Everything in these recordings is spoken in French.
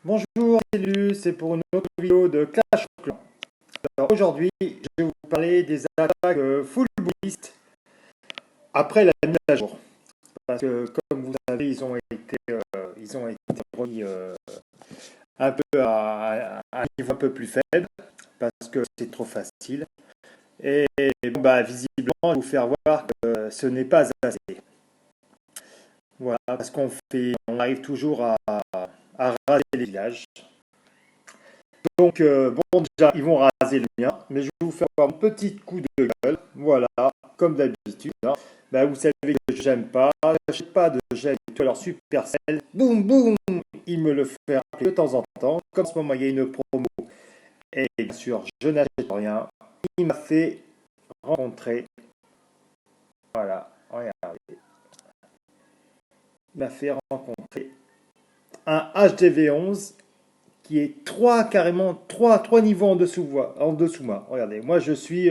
Bonjour, salut, c'est pour une autre vidéo de Clash of Clans. Alors aujourd'hui, je vais vous parler des attaques full boost après la mise à jour. Parce que comme vous savez, ils ont été remis un peu à un niveau un peu plus faible parce que c'est trop facile. Et bon, bah, visiblement, je vais vous faire voir que ce n'est pas assez. Voilà, parce on arrive toujours à raser les villages. Donc, bon, déjà, ils vont raser le mien, mais je vais vous faire un petit coup de gueule. Voilà, comme d'habitude, hein. Bah, vous savez que j'aime pas, j'achète pas de gel et tout. Alors, Supercell, boum, boum, il me le fait rappeler de temps en temps. Comme en ce moment, il y a une promo, et bien sûr, je n'achète rien. Il m'a fait rencontrer, voilà, regardez, il m'a fait rencontrer un HDV11 qui est carrément trois niveaux en dessous moi. Regardez, moi je suis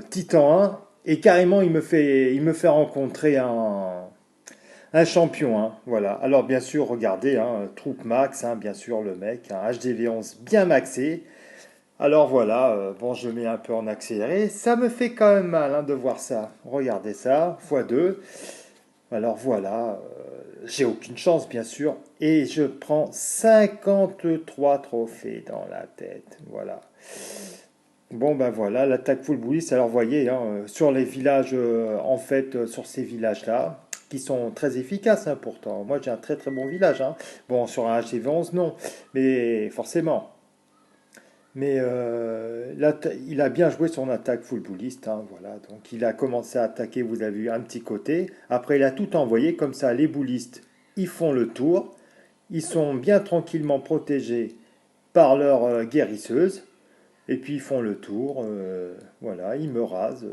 Titan 1 et carrément il me fait rencontrer un champion, hein, voilà. Alors bien sûr, regardez, hein, troupe max, hein, bien sûr le mec, un HDV11 bien maxé. Alors voilà, bon je mets un peu en accéléré, ça me fait quand même mal, hein, de voir ça. Regardez ça, x2. Alors voilà, j'ai aucune chance bien sûr et je prends 53 trophées dans la tête, voilà. Bon ben voilà, l'attaque full bullis. Alors voyez, hein, sur les villages, en fait, sur ces villages-là, qui sont très efficaces, hein, pourtant. Moi j'ai un très très bon village, hein. Bon, sur un HDV11, non, mais forcément. Mais il a bien joué son attaque full bulliste, hein, voilà. Donc il a commencé à attaquer, vous avez vu, un petit côté. Après il a tout envoyé, comme ça les bullistes, ils font le tour. Ils sont bien tranquillement protégés par leur guérisseuse. Et puis ils font le tour, voilà, ils me rasent,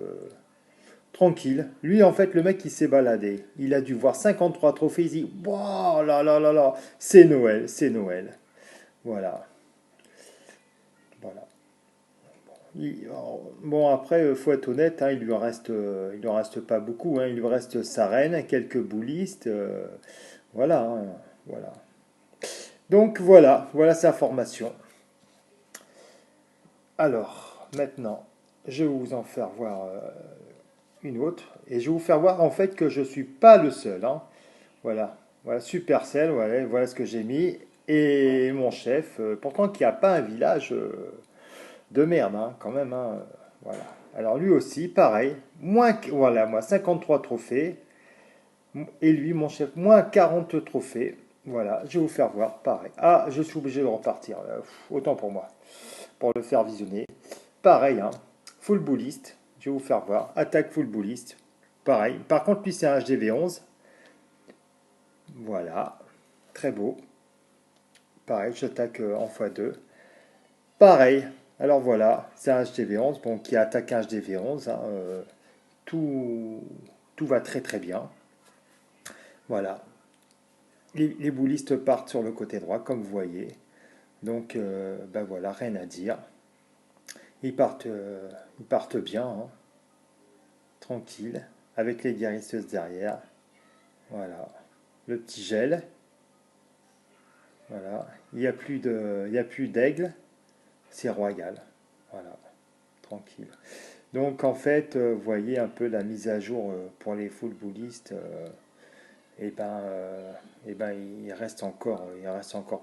tranquille. Lui, en fait, le mec, il s'est baladé. Il a dû voir 53 trophées. Il dit, waouh, là, là, là, là, c'est Noël, c'est Noël. Voilà, voilà. Bon, après, faut être honnête, hein, il lui reste pas beaucoup, hein. Il lui reste sa reine, quelques boulistes, voilà, hein, voilà. Donc voilà sa formation. Alors, maintenant, je vais vous en faire voir une autre. Et je vais vous faire voir en fait que je ne suis pas le seul, hein. Voilà, voilà Supercell, voilà ce que j'ai mis. Et mon chef, pourtant qui n'a pas un village de merde, hein, quand même, hein, voilà. Alors lui aussi, pareil, voilà, moi 53 trophées. Et lui, mon chef, moins 40 trophées. Voilà, je vais vous faire voir, pareil. Ah, je suis obligé de repartir, autant pour moi, pour le faire visionner. Pareil, hein, full bullist, je vais vous faire voir. Attaque full bullist, pareil. Par contre, lui, c'est un HDV11. Voilà, très beau. Pareil, j'attaque en x2. Pareil, alors voilà, c'est un HDV11, bon, qui attaque un HDV11, hein, tout, tout va très très bien. Voilà, les boulistes partent sur le côté droit, comme vous voyez. Donc, ben voilà, rien à dire. Ils partent bien, hein, tranquille, avec les guérisseuses derrière. Voilà, le petit gel. Voilà, il y a plus d'aigle, c'est royal. Voilà, tranquille. Donc en fait, vous voyez un peu la mise à jour pour les full bullistes. Et ben, il reste encore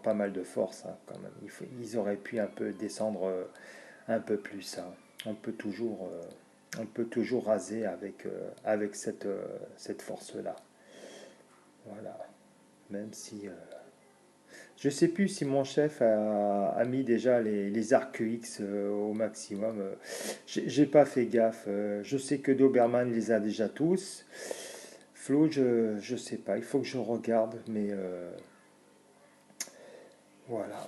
pas mal de force, hein, quand même. Ils auraient pu un peu descendre un peu plus, hein. On peut toujours, on peut toujours raser avec cette force-là. Voilà. Même si je sais plus si mon chef a mis déjà les arcs X au maximum. J'ai pas fait gaffe. Je sais que Doberman les a déjà tous. Flo, je sais pas. Il faut que je regarde. Mais voilà.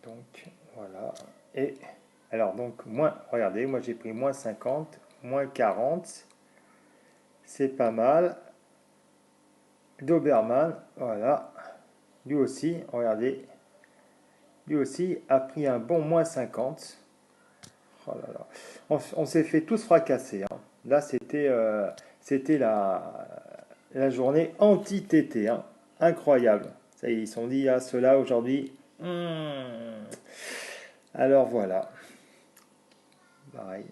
Donc, voilà. Et alors, donc, regardez, moi j'ai pris moins 50, moins 40. C'est pas mal. Doberman, voilà. Lui aussi, regardez. Lui aussi a pris un bon moins 50. Oh là là. On s'est fait tous fracasser, hein. Là, c'était la journée anti-TT, hein. Incroyable. Ça y est, ils se sont dit, ah, ceux-là aujourd'hui. Alors voilà, pareil.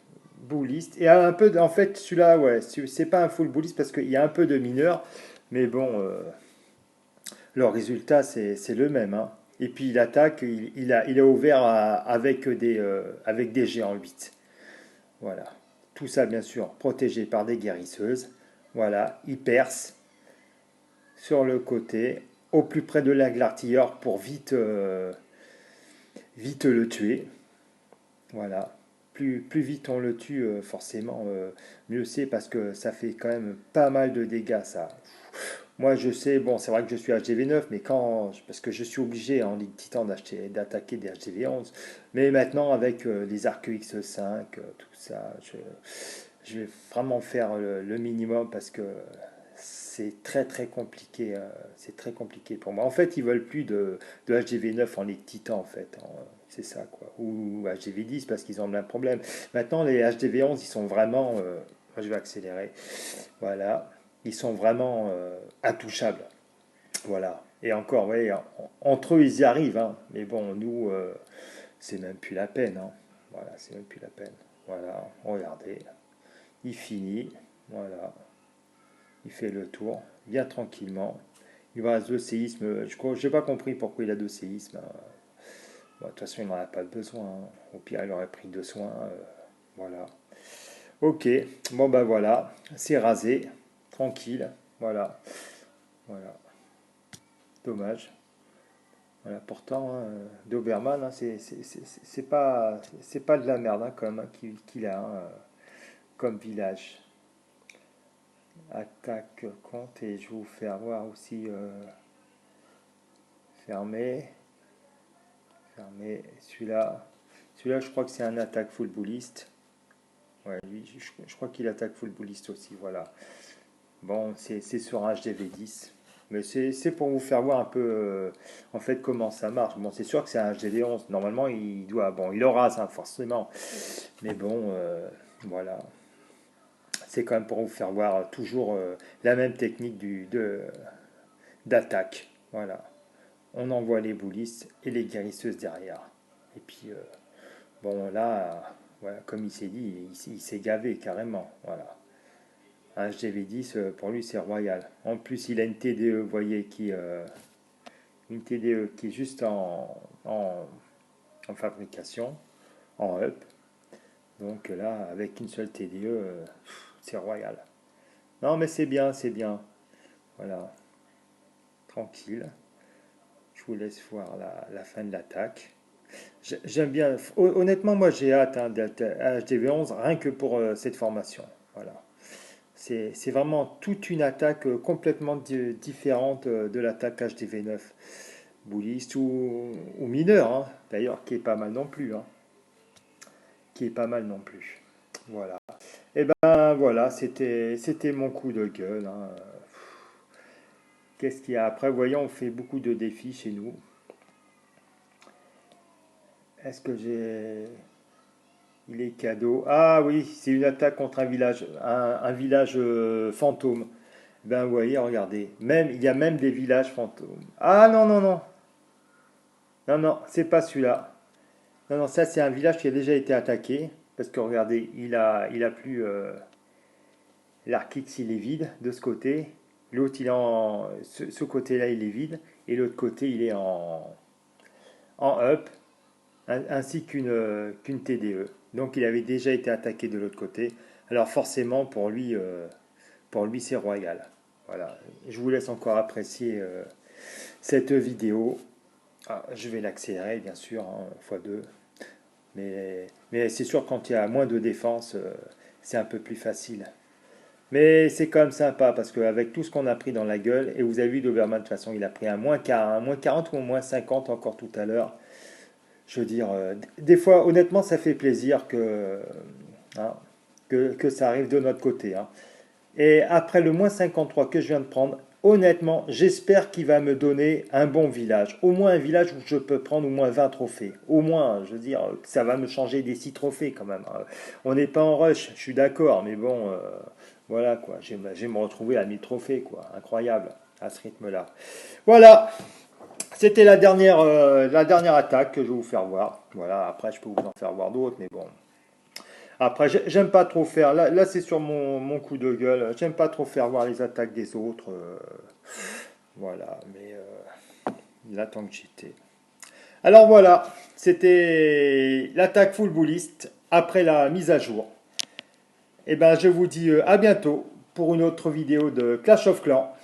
Bulliste. Et un peu, en fait, celui-là, ouais, c'est pas un full bulliste parce qu'il y a un peu de mineur, mais bon, le résultat, c'est le même, hein. Et puis il attaque, il a ouvert avec des géants 8. Voilà. Tout ça, bien sûr, protégé par des guérisseuses. Voilà, il perce sur le côté, au plus près de l'artilleur pour vite le tuer. Voilà. Plus vite on le tue, forcément, mieux c'est parce que ça fait quand même pas mal de dégâts, ça. Moi, je sais, bon, c'est vrai que je suis HDV9, mais parce que je suis obligé en Ligue Titan d'attaquer des HDV11, mais maintenant avec les arcs X5, tout ça, je vais vraiment faire le minimum parce que c'est très très compliqué, c'est très compliqué pour moi. En fait, ils veulent plus de HDV9 en Ligue Titan, en fait, hein. C'est ça, quoi. Ou HDV10 parce qu'ils ont le même problème. Maintenant, les HDV11, ils sont vraiment. Moi, je vais accélérer. Voilà. Ils sont vraiment intouchables. Voilà. Et encore, ouais, entre eux, ils y arrivent, hein. Mais bon, nous, c'est même plus la peine, hein. Voilà, c'est même plus la peine. Voilà, regardez. Il finit. Voilà. Il fait le tour, bien tranquillement. Il va à deux séismes. Je n'ai pas compris pourquoi il a deux séismes, hein. Bon, de toute façon, il n'en a pas besoin, hein. Au pire, il aurait pris deux soins. Voilà. Ok, bon ben voilà, c'est rasé, tranquille. Voilà, voilà. Dommage. Voilà, pourtant, hein, Doberman, hein, c'est pas de la merde, hein, comme, hein, qu'il a, hein, comme village. Attaque compte et je vais vous faire voir aussi fermé. Fermé. Celui-là, je crois que c'est un attaque full bulliste. Ouais, lui, je crois qu'il attaque full bulliste aussi. Voilà. Bon, c'est sur un HDV10. Mais c'est pour vous faire voir un peu en fait comment ça marche. Bon, c'est sûr que c'est un HDV11. Normalement, il doit. Bon, il aura ça, forcément. Mais bon, voilà. C'est quand même pour vous faire voir toujours la même technique d'attaque. Voilà. On envoie les boulistes et les guérisseuses derrière. Et puis, bon, là, voilà, comme il s'est dit, il s'est gavé carrément. Voilà. Un HDV10, pour lui, c'est royal. En plus, il a une TDE, vous voyez, une TDE qui est juste en fabrication, en up. Donc là, avec une seule TDE, c'est royal. Non, mais c'est bien, c'est bien. Voilà, tranquille. Je vous laisse voir la fin de l'attaque. J'aime bien. Honnêtement, moi, j'ai hâte, hein, d'être à HDV11, rien que pour cette formation. Voilà. C'est vraiment toute une attaque complètement différente de l'attaque HDV9. Bouliste ou mineur, hein, d'ailleurs, qui est pas mal non plus, hein, qui est pas mal non plus. Voilà. Et ben voilà, c'était mon coup de gueule, hein. Qu'est-ce qu'il y a après? Voyons, on fait beaucoup de défis chez nous. Est-ce que j'ai... Il est cadeau. Ah oui, c'est une attaque contre un village fantôme. Ben vous voyez, regardez, il y a même des villages fantômes. Ah non, non, non, non, non, c'est pas celui-là. Non, non, ça c'est un village qui a déjà été attaqué. Parce que regardez, il a plus. L'Arkix il est vide de ce côté. L'autre, il est ce côté-là, il est vide. Et l'autre côté, il est en up. Ainsi qu'une TDE. Donc il avait déjà été attaqué de l'autre côté. Alors forcément, pour lui c'est royal. Voilà. Je vous laisse encore apprécier cette vidéo. Ah, je vais l'accélérer, bien sûr, hein, x2. Mais c'est sûr, quand il y a moins de défense, c'est un peu plus facile. Mais c'est quand même sympa, parce qu'avec tout ce qu'on a pris dans la gueule, et vous avez vu Doberman, de toute façon, il a pris un moins 40 ou un moins 50 encore tout à l'heure. Je veux dire, des fois, honnêtement, ça fait plaisir hein, que ça arrive de notre côté, hein. Et après le moins 53 que je viens de prendre, honnêtement, j'espère qu'il va me donner un bon village. Au moins un village où je peux prendre au moins 20 trophées. Au moins, je veux dire, ça va me changer des 6 trophées quand même. On n'est pas en rush, je suis d'accord, mais bon, voilà quoi. Je vais me retrouver à 1000 trophées, quoi. Incroyable, à ce rythme-là. Voilà, C'était la dernière attaque que je vais vous faire voir. Voilà, après je peux vous en faire voir d'autres, mais bon. Après, j'aime pas trop faire. Là c'est sur mon coup de gueule. J'aime pas trop faire voir les attaques des autres. Voilà, mais là tant que j'étais. Alors voilà, c'était l'attaque footballiste après la mise à jour. Et ben je vous dis à bientôt pour une autre vidéo de Clash of Clans.